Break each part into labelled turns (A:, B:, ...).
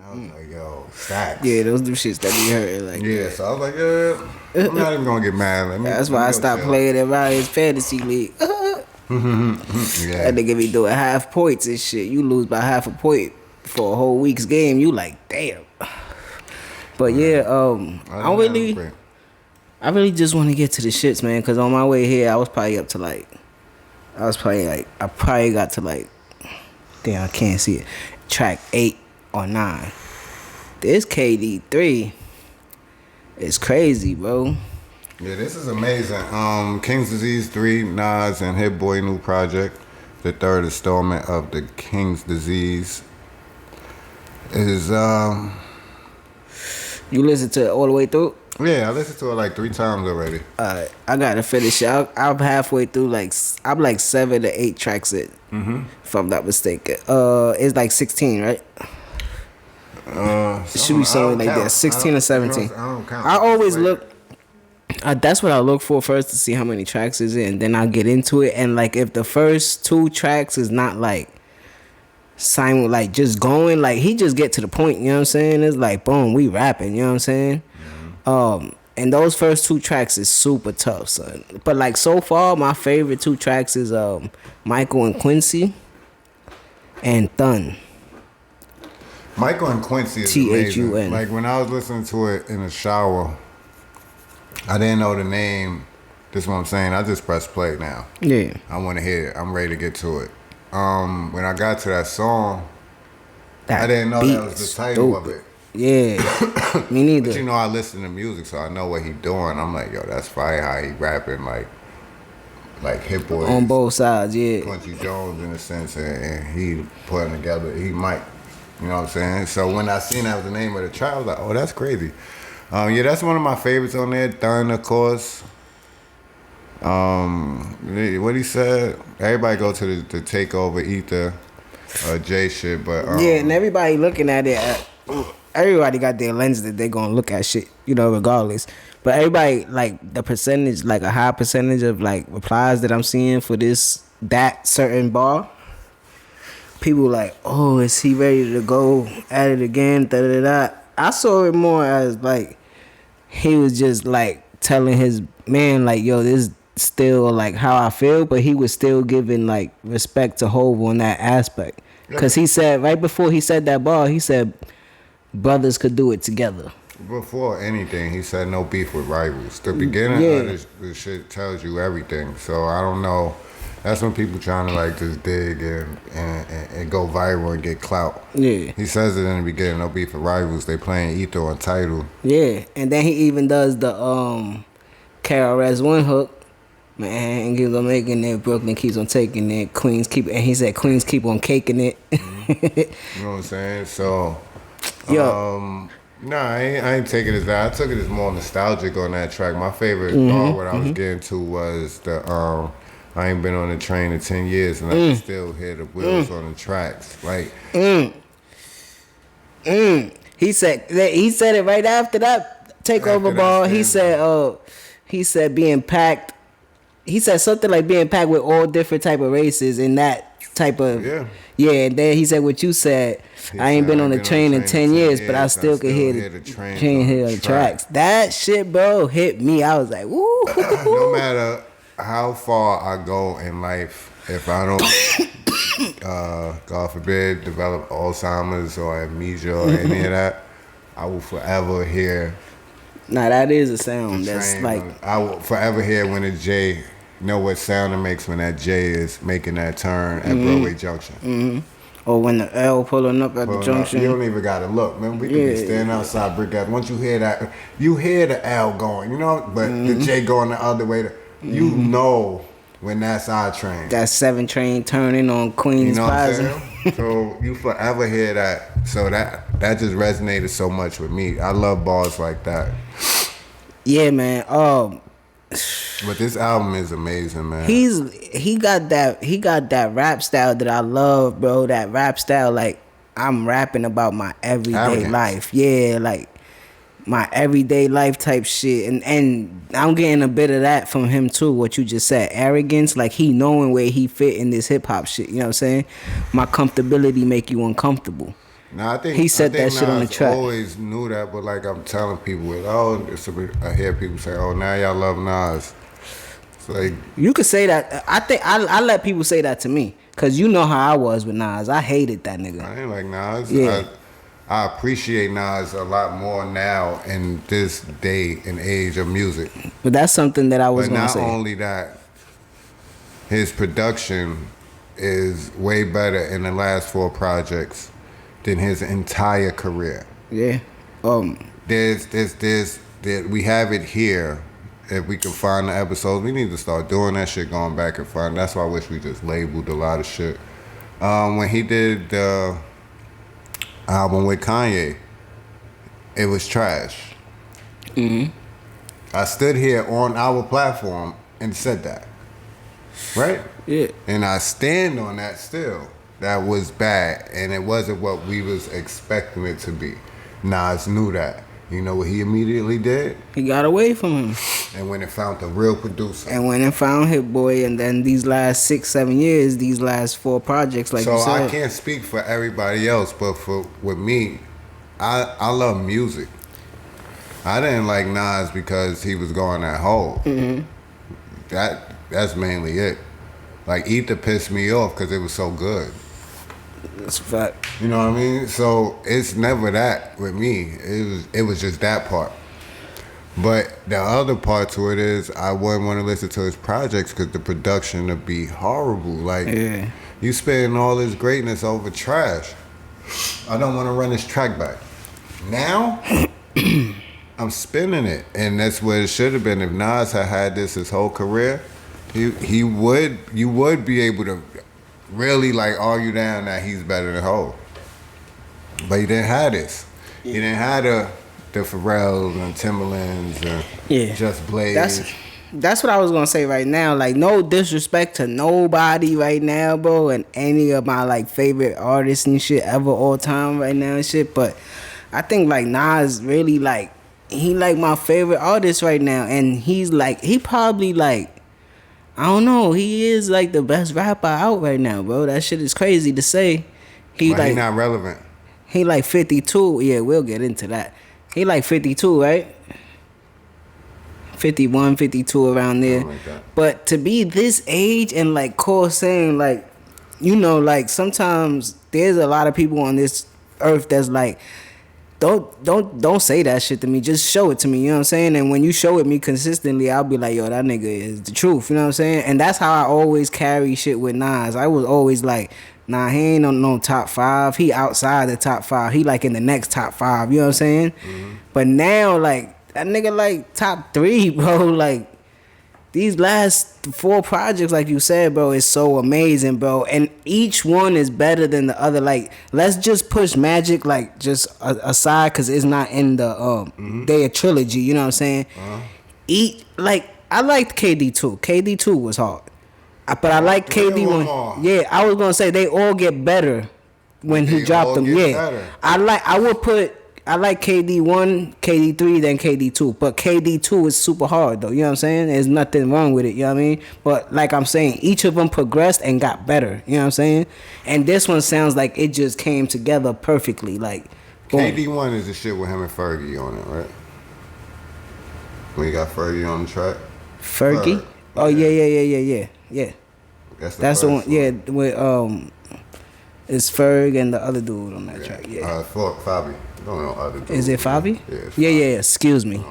A: I was like, yo, stacks.
B: Yeah, those them shits that be hurting. Like,
A: Yeah, so I was like, yeah, I'm not even gonna get mad.
B: that's why I stopped playing in Ryan's fantasy league.
A: Yeah.
B: That nigga be doing half points and shit. You lose by half a point for a whole week's game. You like, damn. But yeah, I really just want to get to the shits, man. Cause on my way here, I probably got to like, damn, I can't see it. Track 8 or 9. This KD3 is crazy, bro.
A: Yeah, this is amazing. Kings Disease III, Nas and Hit Boy new project, the third installment of the Kings Disease. Is
B: You listen to it all the way through?
A: Yeah, I listened to it like 3 times already.
B: Alright, I gotta finish it. I'm halfway through. I'm like 7 to 8 tracks in, if I'm not mistaken. It's like 16, right? It should be something like that, 16 or 17.
A: I don't count.
B: I always look. That's what I look for first to see how many tracks is in, and then I'll get into it. And like if the first 2 tracks is not like like just going, like he just get to the point, you know what I'm saying? It's like boom, we rapping, you know what I'm saying? And those first 2 tracks is super tough, son. But like so far, my favorite 2 tracks is Michael and Quincy and Thun.
A: Michael and Quincy is
B: Thun.
A: amazing. Like when I was listening to it in the shower, I didn't know the name. This is what I'm saying. I just press play now.
B: Yeah.
A: I want to hear it. I'm ready to get to it. When I got to that song, I didn't know that was the title of it.
B: Yeah. Me neither.
A: But you know, I listen to music, so I know what he doing. I'm like, yo, that's fire how he rapping like Hit Boy.
B: On both sides, yeah.
A: Quincy Jones in a sense, and he putting together, he might, you know what I'm saying? So when I seen that was the name of the track, I was like, oh, that's crazy. Yeah, that's one of my favorites on there. Thun, of course. What he said? Everybody go to the Takeover Ether, J shit, but
B: yeah, and everybody looking at it. Everybody got their lens that they gonna look at shit, you know, regardless. But everybody like the percentage, like a high percentage of like replies that I'm seeing for that certain bar. People like, oh, is he ready to go at it again? Da da da. I saw it more as like he was just like telling his man like, yo, this is still like how I feel, but he was still giving like respect to Hov on that aspect. Cause he said right before he said that bar, he said brothers could do it together.
A: Before anything, he said no beef with rivals. The beginning of this shit tells you everything. So I don't know. That's when people trying to like just dig and go viral and get clout. Yeah. He says it in the beginning, no beef with rivals. They playing Ether on title.
B: Yeah, and then he even does the KRS-One hook. Man, keeps on making it. Brooklyn keeps on taking it. And he said Queens keep on caking it.
A: You know what I'm saying? So, I ain't taking it as that. I took it as more nostalgic on that track. My favorite part, what I was getting to was the I ain't been on the train in 10 years and I can still hear the wheels on the tracks. Like,
B: He said it right after that Takeover ball. He said being packed. He said something like being packed with all different type of races and that type of and then he said what you said. I ain't been on the train in 10 years, but I still could hear the train hear the tracks. That shit, bro, hit me. I was like, woo.
A: No matter how far I go in life, if I don't, God forbid, develop Alzheimer's or amnesia or any of that, I will forever hear.
B: Nah, that is a sound. That's like
A: I will forever hear when a J. Know what sound it makes when that J is making that turn at Broadway Junction.
B: Or when the L pulling up at the junction.
A: You don't even gotta look, man. We can be standing outside Brick Ave. Once you hear that, you hear the L going, you know, but the J going the other way. You know when that's our train.
B: That 7 train turning on Queens Plaza.
A: So you forever hear that. So that just resonated so much with me. I love bars like that.
B: Yeah, man.
A: But this album is amazing, man.
B: He got that rap style that I love, bro. That rap style, like I'm rapping about my everyday life. Yeah, like my everyday life type shit. And I'm getting a bit of that from him too, what you just said. Arrogance, like he knowing where he fit in this hip hop shit. You know what I'm saying? My comfortability make you uncomfortable.
A: No, I think
B: he said
A: I think
B: that shit on the
A: Nas
B: track.
A: always knew that, but like I'm telling people, I hear people say, "Oh, now y'all love Nas." It's like
B: You could say that. I think I let people say that to me, cause you know how I was with Nas. I hated that nigga.
A: I ain't like Nas.
B: Yeah.
A: I appreciate Nas a lot more now in this day and age of music.
B: But that's something that I was
A: But
B: gonna
A: not
B: say.
A: only that, his production is way better in the last 4 projects than his entire career.
B: Yeah.
A: We have it here. If we can find the episodes, we need to start doing that shit, going back and find. That's why I wish we just labeled a lot of shit. When he did the album with Kanye, it was trash. I stood here on our platform and said that. Right?
B: Yeah.
A: And I stand on that still. That was bad, and it wasn't what we was expecting it to be. Nas knew that. You know what he immediately did?
B: He got away from him.
A: And when it found the real producer.
B: And when it found Hit Boy, and then these last 6-7 years, these last 4 projects, like
A: So
B: you said.
A: I can't speak for everybody else, but with me, I love music. I didn't like Nas because he was going that hole. That's mainly it. Like Ether pissed me off because it was so good.
B: That's a fact.
A: You know what I mean? So it's never that with me. It was just that part. But the other part to it is I wouldn't want to listen to his projects because the production would be horrible. Like you spending all this greatness over trash. I don't want to run this track back. Now I'm spinning it, and that's what it should have been. If Nas had this his whole career, you would be able to really like argue down that he's better than Ho. But he didn't have this. He didn't have the Pharrells and Timberlands and Just Blaze.
B: That's what I was gonna say right now. Like, no disrespect to nobody right now, bro, and any of my like favorite artists and shit ever all time right now and shit. But I think like Nas really like he like my favorite artist right now, and he probably like, I don't know, he is like the best rapper out right now, bro. That shit is crazy to say.
A: He not relevant.
B: He like 52. Yeah, we'll get into that. He like 52, right? 51, 52 around there.
A: Like
B: but to be this age and like Cole saying like, you know, like sometimes there's a lot of people on this earth that's like, don't say that shit to me. Just show it to me. You know what I'm saying? And when you show it me consistently, I'll be like, yo, that nigga is the truth. You know what I'm saying? And that's how I always carry shit with Nas. I was always like, nah, he ain't on no top 5. He outside the top 5. He like in the next top 5. You know what I'm saying? But now, like, that nigga like top 3, bro. Like, these last 4 projects, like you said, bro, is so amazing, bro. And each one is better than the other. Like, let's just push Magic, like, just aside, because it's not in the their trilogy. You know what I'm saying? I liked KD2. KD2 was hard. But I like KD one. Yeah, I was gonna say they all get better when he dropped them. Yeah, better. I like KD 1, KD 3, then KD 2. But KD 2 is super hard though. You know what I'm saying? There's nothing wrong with it. You know what I mean? But like I'm saying, each of them progressed and got better. You know what I'm saying? And this one sounds like it just came together perfectly. Like
A: boom. KD 1 is the shit with him and Fergie on it, right? When you got Fergie on the track.
B: Fergie? Oh yeah. That's the one. Yeah, with it's Ferg and the other dude on that track. Yeah.
A: Fabi. Don't know other dude.
B: Is it Fabi?
A: Yeah.
B: Yeah. Excuse me.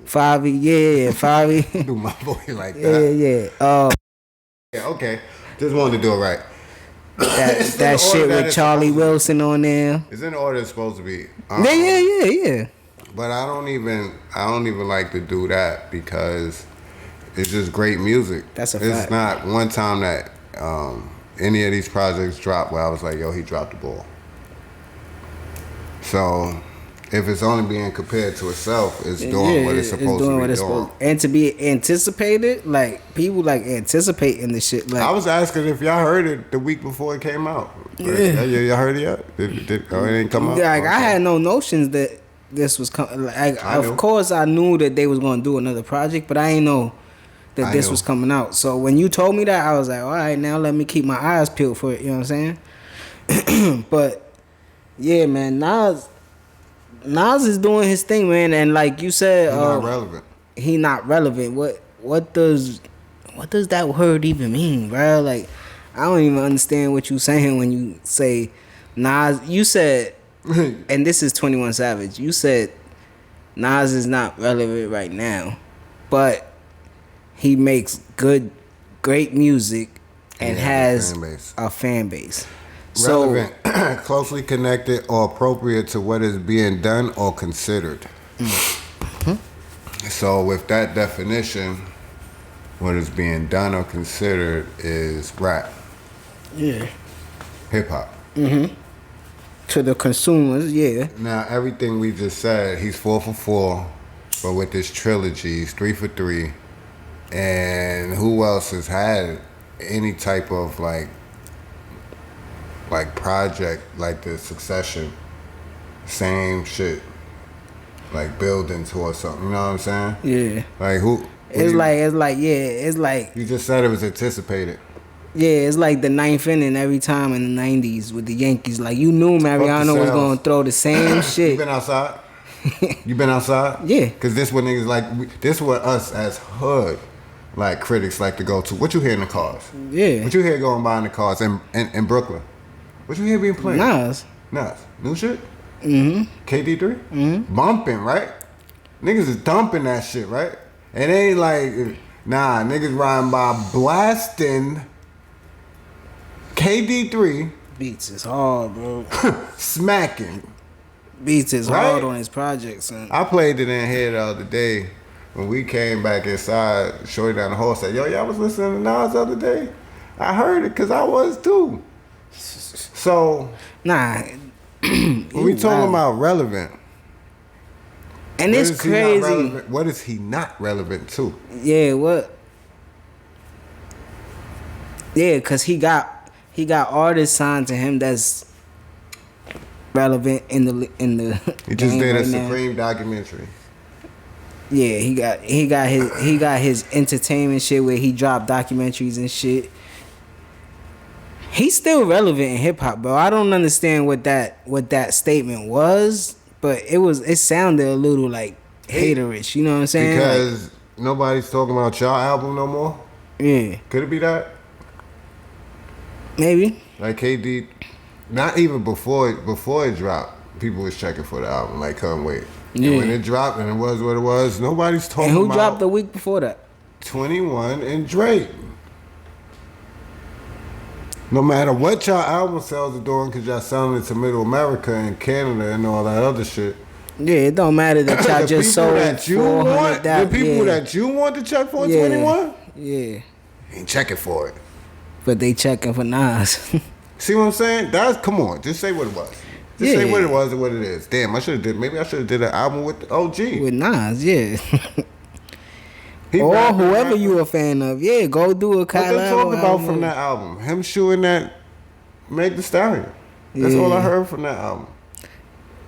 B: Fabi. Yeah. Fabi.
A: Do my boy like that.
B: Yeah.
A: Yeah. Okay. Just wanted to do it right.
B: That shit with Charlie Wilson on there.
A: It's in the order it's supposed to be.
B: Yeah.
A: But I don't even like to do that because it's just great music.
B: That's a fact.
A: It's not one time that any of these projects dropped where I was like, yo, he dropped the ball. So if it's only being compared to itself, it's doing what it's supposed to be doing.
B: And to be anticipated, like people like anticipating the shit. Like
A: I was asking if y'all heard it the week before it came out.
B: Yeah.
A: Y'all heard it yet? It didn't come out?
B: Like I had no notions that this was coming. Like, of course I knew that they was going to do another project, but I ain't know that this was coming out. So when you told me that, I was like, all right, now let me keep my eyes peeled for it. You know what I'm saying? But Yeah, man. Nas is doing his thing, man, and like you said,
A: He's not relevant.
B: He not relevant. What does that word even mean, bro? Like, I don't even understand what you saying when you say Nas. You said, and this is 21 Savage. You said Nas is not relevant right now, but he makes great music and has a fan base.
A: Relevant, closely connected or appropriate to what is being done or considered. Mm-hmm. So with that definition, what is being done or considered is rap.
B: Yeah.
A: Hip hop.
B: Mm-hmm. To the consumers, yeah.
A: Now everything we just said, he's 4 for 4, but with this trilogy, he's 3 for 3. And who else has had any type of like project like the Succession? Same shit. Like building towards something, you know what I'm saying?
B: Yeah.
A: Like who?
B: It's like
A: you just said it was anticipated.
B: Yeah, it's like the ninth inning every time in the 90s with the Yankees. Like, you knew Mariano was going to throw the same shit.
A: You been outside? You been outside?
B: Yeah.
A: Because this what niggas like, this what us as hood, like, critics like to go to. What you hear in the cars?
B: Yeah.
A: What you hear going by in the cars in Brooklyn? What you hear being played?
B: Nas.
A: New shit?
B: Mm-hmm.
A: KD3? Mm-hmm. Bumping, right? Niggas is dumping that shit, right? It ain't like, nah, niggas riding by blasting KD3.
B: Beats is hard, bro.
A: Smacking.
B: Beats is hard on his project, son.
A: I played it in here the other day when we came back inside. Shorty down the hall said, yo, y'all was listening to Nas the other day? I heard it because I was too. So,
B: nah.
A: when we talking about relevant.
B: And it's crazy.
A: What is he not relevant to?
B: Yeah, what? Yeah, because he got artists signed to him that's relevant in the
A: he just did a Supreme documentary.
B: Yeah, he got his entertainment shit where he dropped documentaries and shit. He's still relevant in hip hop, bro. I don't understand what that statement was, but it sounded a little like haterish, you know what I'm saying?
A: Because nobody's talking about y'all album no more?
B: Yeah.
A: Could it be that?
B: Maybe.
A: Like KD, not even before it dropped, people was checking for the album, like couldn't wait. Yeah. And when it dropped and it was what it was, nobody's talking about.
B: And who dropped the week before that?
A: 21 and Drake. No matter what y'all album sales are doing, because y'all selling it to Middle America and Canada and all that other shit.
B: Yeah, it don't matter that y'all just sold
A: that you want. The people that you want to check for 21?
B: Yeah.
A: Ain't checking for it.
B: But they checking for Nas.
A: See what I'm saying? Come on, just say what it was. Just say what it was and what it is. Damn, maybe I should have did an album with the OG.
B: With Nas, yeah. Or whoever you a fan of, yeah, go do a collab.
A: What they talked about from that album? Him shooting that Meg Thee Stallion. That's all I heard from that album.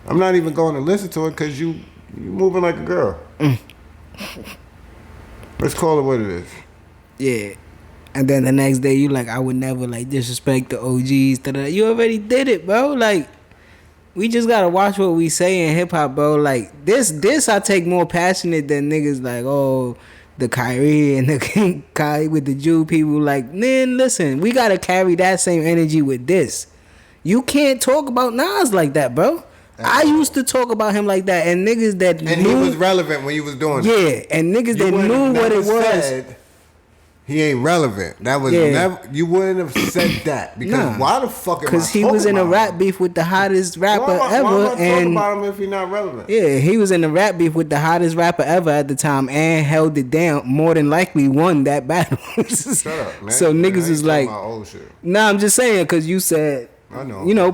A: I'm not even going to listen to it because you moving like a girl. Let's call it what it is.
B: Yeah. And then the next day you like, I would never like disrespect the OGs. You already did it, bro. Like, we just gotta watch what we say in hip hop, bro. Like this I take more passionate than niggas like, oh, the Kyrie and the Kyrie with the Jew people. Like, man, listen, we gotta carry that same energy with this. You can't talk about Nas like that, bro. I used to talk about him like that, and niggas that
A: and
B: knew,
A: he was relevant when you was doing it.
B: Yeah, and niggas that knew what it was.
A: He ain't relevant. That was never. You wouldn't have said that because why the fuck?
B: Because he was in a rap beef with the hottest rapper ever,
A: why
B: and
A: talk about him if he not relevant?
B: Yeah, he was in a rap beef with the hottest rapper ever at the time and held it down. More than likely, won that battle.
A: Shut up, man.
B: So niggas is like,
A: old shit.
B: Nah, I'm just saying because you said,
A: I know,
B: you know,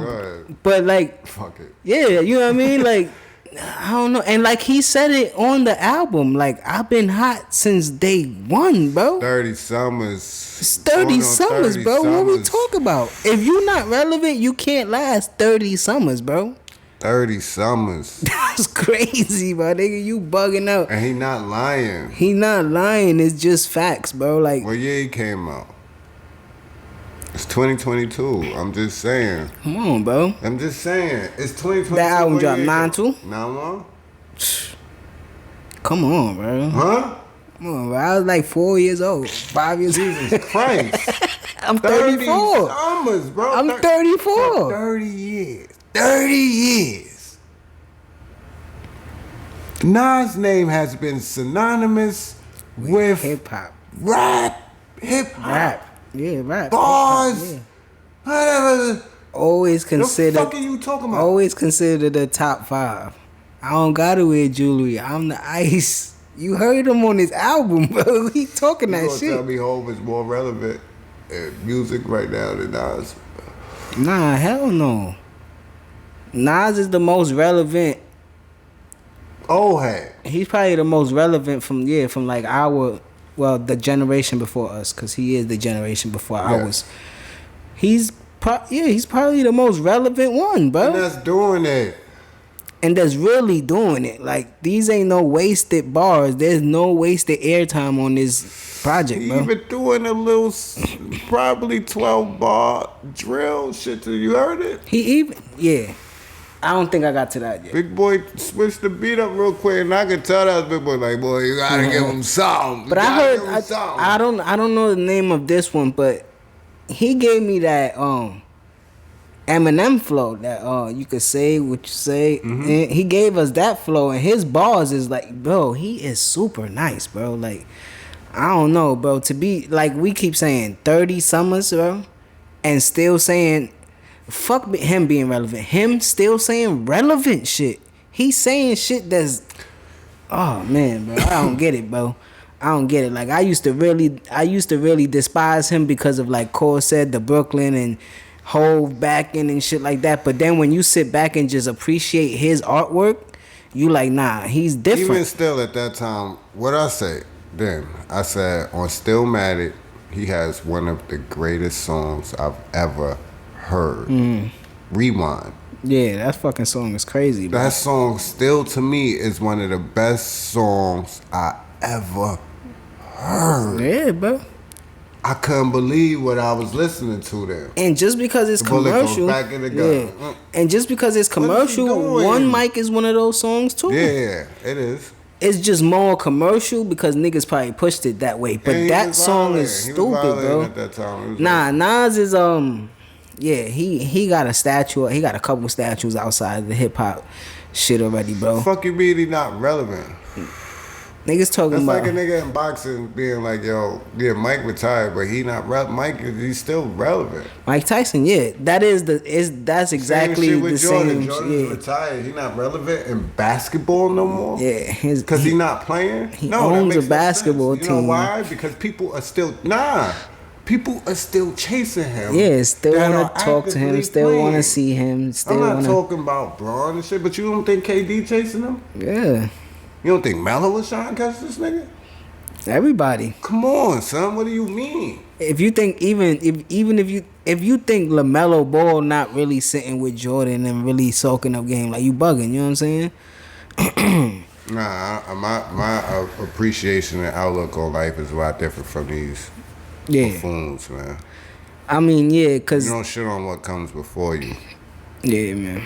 B: but like,
A: fuck it.
B: Yeah, you know what I mean, like. I don't know. And like he said it on the album, like, I've been hot since day one, bro.
A: 30 summers.
B: It's 30 summers, bro. What we talk about? If you're not relevant, you can't last 30 summers, bro.
A: 30 summers.
B: That's crazy, bro. Nigga, you bugging out.
A: And he not lying.
B: He not lying. It's just facts, bro. Like,
A: what year he came out? It's 2022. I'm just saying.
B: Come on, bro.
A: I'm just saying. It's 2022.
B: That album dropped 9-2?
A: 9-1?
B: Come on, bro.
A: Huh?
B: Come on, bro. I was like 4 years old. 5 years old.
A: Jesus Christ.
B: I'm
A: 30
B: 34.
A: summers, bro.
B: I'm 34.
A: 30 years. 30 years. Nas' name has been synonymous with
B: hip hop.
A: Rap. Hip hop.
B: Rap. Yeah, rap.
A: Bars.
B: Yeah.
A: Whatever.
B: Always considered.
A: The fuck are you talking about?
B: Always considered the top 5. I don't gotta wear jewelry. I'm the ice. You heard him on his album, bro. He talking that shit.
A: Tell me Hov is more relevant in music right now than Nas?
B: Nah, hell no. Nas is the most relevant.
A: Old head.
B: He's probably the most relevant from like the generation before us, because he is the generation before ours. He's probably the most relevant one, bro.
A: And that's doing it.
B: And that's really doing it. Like, these ain't no wasted bars. There's no wasted airtime on this project, bro.
A: Even doing a little, probably 12 bar drill shit. You heard it?
B: I don't think I got to that yet.
A: Big Boy switched the beat up real quick, and I could tell that was Big Boy. Like, boy, you gotta give him something.
B: But I heard, I don't know the name of this one, but he gave me that Eminem flow that you could say what you say. Mm-hmm. And he gave us that flow, and his bars is like, bro, he is super nice, bro. Like, I don't know, bro. To be like, we keep saying 30 summers, bro, and still saying, fuck him being relevant. Him still saying relevant shit. He's saying shit that's, oh man, bro. I don't get it, bro. I don't get it. Like, I used to really despise him because of, like Cole said, the Brooklyn and Hove backing and shit like that. But then when you sit back and just appreciate his artwork, you like, nah, he's different.
A: Even still at that time, what I say then, I said on Stillmatic, he has one of the greatest songs I've ever heard. Rewind.
B: Yeah, that fucking song is crazy, bro.
A: That song still to me is one of the best songs I ever heard.
B: Yeah, bro.
A: I couldn't believe what I was listening to there.
B: And just because it's commercial,
A: back in the gun.
B: Yeah. And just because it's commercial, One Mic is one of those songs too.
A: Yeah, it is.
B: It's just more commercial because niggas probably pushed it that way. But that song is stupid, bro.
A: At that time.
B: Nah, Nas is he got a statue. He got a couple statues outside of the hip hop shit already, bro.
A: Fuck you mean he not relevant?
B: Niggas talking
A: That's
B: about
A: like a nigga in boxing being like, yo, yeah, Mike retired, but he not Mike. He's still relevant.
B: Mike Tyson, yeah, that's exactly
A: same shit with
B: the
A: Jordan.
B: same.
A: Jordan's retired. He not relevant in basketball no more.
B: Yeah,
A: because he not playing.
B: He owns a basketball team.
A: You know why? Because people are still People are still chasing him.
B: Yeah, still want to talk to him. Still want to see him. Still
A: I'm not talking about Braun and shit, but you don't think KD chasing him?
B: Yeah.
A: You don't think Melo was trying to catch this nigga?
B: Everybody.
A: Come on, son. What do you mean?
B: If you think if you think LaMelo Ball not really sitting with Jordan and really soaking up game, like, you bugging. You know what I'm saying?
A: Nah, my appreciation and outlook on life is a lot different from these buffoons, man.
B: I mean, yeah, cause
A: you don't shit on what comes before you.
B: Yeah, man.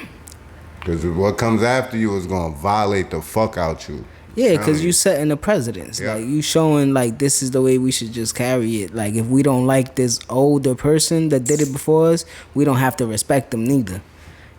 A: Because what comes after you is gonna violate the fuck out you.
B: Yeah, because you setting the precedence.
A: Yeah.
B: Like, you showing, like, this is the way we should just carry it. Like, if we don't like this older person that did it before us, we don't have to respect them neither.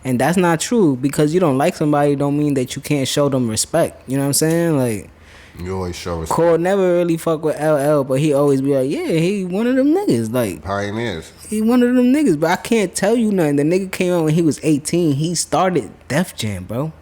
B: And that's not true. Because you don't like somebody don't mean that you can't show them respect. You know what I'm saying? Like,
A: you always show respect.
B: Cole never really fuck with LL, but he always be like, yeah, he one of them niggas. Like,
A: pioneers.
B: He one of them niggas, but I can't tell you nothing. The nigga came out when he was 18. He started Def Jam, bro.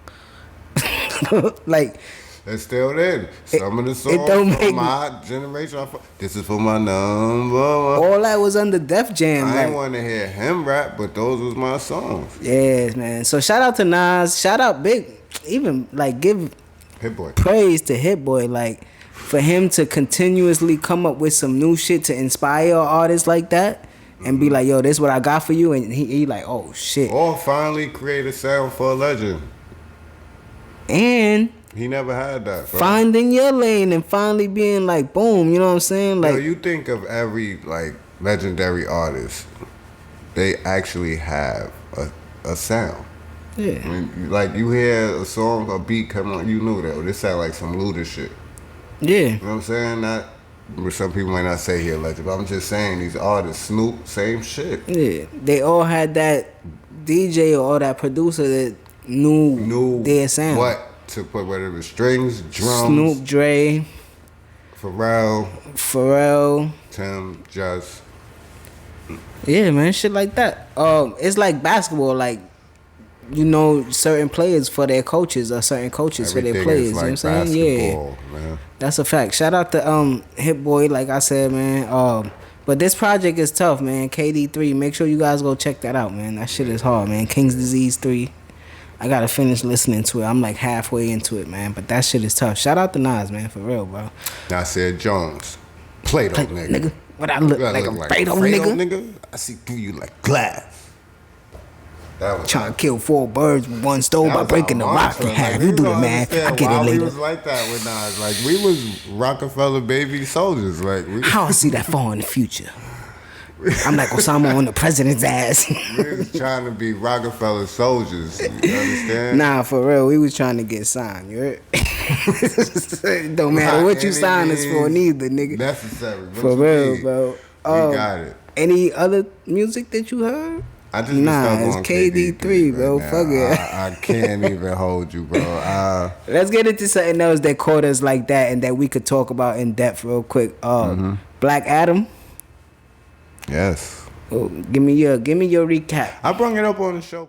B: Like,
A: it's still there. Some of the songs from my generation. This is for my number one.
B: All that was under Def Jam.
A: I didn't want to hear him rap, but those was my songs.
B: Yes, man. So shout out to Nas. Shout out Big. Even, like, give
A: Hit Boy
B: praise to Hit Boy. Like, for him to continuously come up with some new shit to inspire artists like that. And be like, yo, this is what I got for you. And he like, oh, shit.
A: Or finally create a sound for a legend.
B: And
A: he never had that, bro.
B: Finding your lane and finally being like, boom, you know what I'm saying? Like,
A: yo, you think of every, like, legendary artist. they actually have a sound.
B: Yeah.
A: Like you hear a song, a beat come on, you knew that. This sound like some Luda shit.
B: Yeah.
A: You know what I'm saying? Not, some people might not say he a legend, but I'm just saying these artists, Snoop, same shit.
B: Yeah. They all had that DJ or that producer that knew their sound.
A: What to put, whether it was strings, drums,
B: Snoop, Dre,
A: Pharrell, Tim, Just.
B: Yeah, man, shit like that. It's like basketball, like, you know, certain players for their coaches or certain coaches
A: Everything
B: for their players.
A: is like,
B: you know what I'm saying? Yeah.
A: Man.
B: That's a fact. Shout out to Hit Boy, like I said, man. But this project is tough, man. KD3. Make sure you guys go check that out, man. That shit is hard, man. Kings Disease 3. I gotta finish listening to it. I'm like halfway into it, man. But that shit is tough. Shout out to Nas, man, for real, bro.
A: Nasir Jones. Play-Doh, nigga.
B: What I look like a Play-Doh nigga?
A: I see through you like glass.
B: Trying to kill 4 birds with 1 stone by breaking the rock in half. You do it, man. I get it later.
A: We was like that with Nas. Like, we was Rockefeller baby soldiers. Like,
B: I don't see that far in the future. I'm like Osama on the president's ass.
A: We was trying to be Rockefeller soldiers. You understand?
B: Nah, for real. We was trying to get signed. You heard? Don't matter what you sign us for, neither, nigga.
A: Necessary.
B: For real, bro.
A: We got it.
B: Any other music that you heard?
A: I just
B: it's KD3, bro.
A: Right,
B: fuck it.
A: I can't even hold you, bro.
B: Let's get into something else that caught us like that and that we could talk about in depth real quick. Black Adam.
A: Yes.
B: Oh, give me your recap.
A: I brought it up on the show.